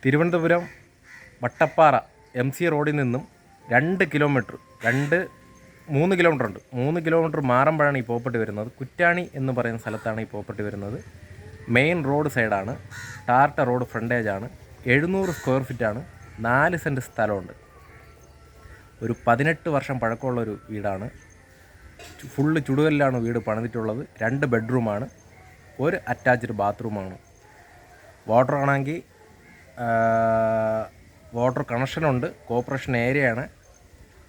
Thiruvananthapuram Vattappara MC റോഡിൽ നിന്നും 2 kilometre 3 kilometre ഉണ്ട്. 3 കിലോമീറ്റർ മാറുമ്പോഴാണ് ഈ പ്രോപ്പർട്ടി വരുന്നത്. കുറ്റ്യാണി എന്ന് പറയുന്ന സ്ഥലത്താണ് ഈ പ്രോപ്പർട്ടി വരുന്നത്. മെയിൻ റോഡ് സൈഡാണ്, ടാർട്ട റോഡ് ഫ്രണ്ടേജാണ്. 700 സ്ക്വയർ ഫീറ്റാണ്. 4 സെൻറ്റ് സ്ഥലമുണ്ട്. ഒരു 18 വർഷം പഴക്കമുള്ളൊരു വീടാണ്. ഫുള്ള് ചുടുകല്ലാണ് വീട് പണിതിട്ടുള്ളത്. 2 ബെഡ്റൂമാണ്, 1 അറ്റാച്ച്ഡ് ബാത്റൂമാണ്. വാട്ടർ ആണെങ്കിൽ വാട്ടർ കണക്ഷനുണ്ട്, കോർപ്പറേഷൻ ഏരിയയാണ്,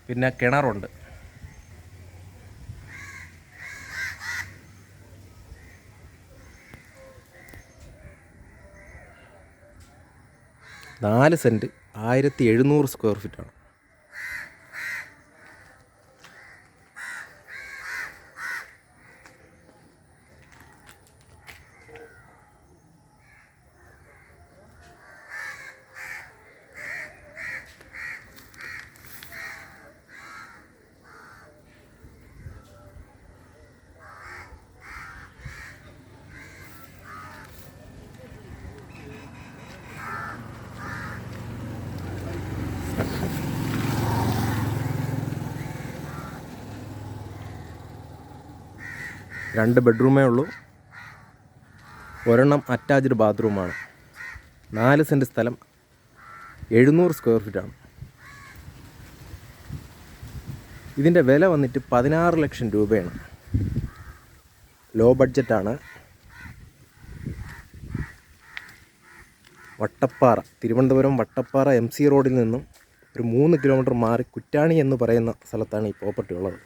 പിന്നെ കിണറുണ്ട്. നാല് സെൻറ്റ് 1700 സ്ക്വയർ ഫീറ്റാണ്. രണ്ട് ബെഡ്റൂമേ ഉള്ളൂ, ഒരെണ്ണം അറ്റാച്ച്ഡ് ബാത്റൂമാണ്. 4 സെൻറ്റ് സ്ഥലം, 700 സ്ക്വയർ ഫീറ്റാണ്. ഇതിൻ്റെ വില വന്നിട്ട് 16 ലക്ഷം രൂപയാണ്. ലോ ബഡ്ജറ്റാണ്. വട്ടപ്പാറ, തിരുവനന്തപുരം വട്ടപ്പാറ MC റോഡിൽ നിന്നും ഒരു 3 കിലോമീറ്റർ മാറി കുറ്റ്യാണി എന്ന് പറയുന്ന സ്ഥലത്താണ് ഈ പ്രോപ്പർട്ടി ഉള്ളത്.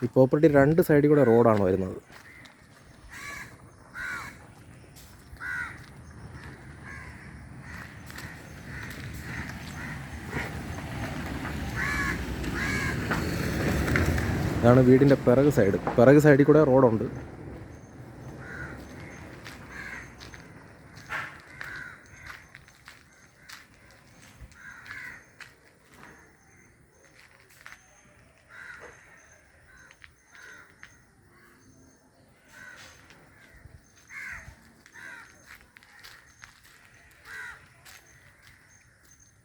ഈ പ്രോപ്പർട്ടി 2 സൈഡിൽ കൂടെ റോഡാണ് വരുന്നത്. ഇതാണ് വീടിൻ്റെ പിറക് സൈഡിൽ കൂടെ റോഡുണ്ട്.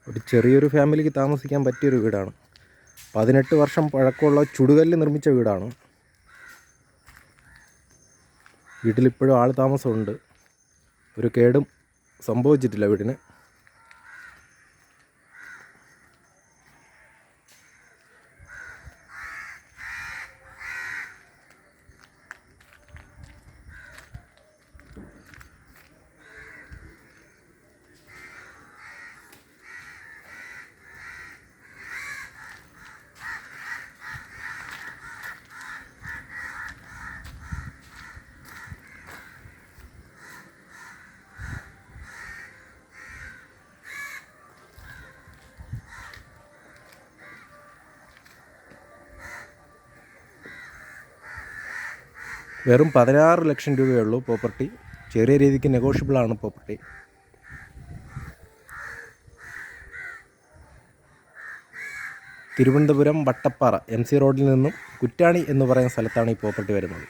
ഒരു ചെറിയൊരു ഫാമിലിക്ക് താമസിക്കാൻ പറ്റിയൊരു വീടാണ്. 18 വർഷം പഴക്കമുള്ള ചുടുകല്ല് നിർമ്മിച്ച വീടാണ്. വീട്ടിലിപ്പോഴും ആൾ താമസമുണ്ട്. ഒരു കേടും സംഭവിച്ചിട്ടില്ല വീടിന്. വെറും 16 ലക്ഷം രൂപയേ ഉള്ളൂ പ്രോപ്പർട്ടി. ചെറിയ രീതിക്ക് നെഗോഷ്യബിളാണ് പ്രോപ്പർട്ടി. തിരുവനന്തപുരം വട്ടപ്പാറ MC റോഡിൽ നിന്നും കുറ്റ്യാണി എന്ന് പറയുന്ന സ്ഥലത്താണ് ഈ പ്രോപ്പർട്ടി വരുന്നത്.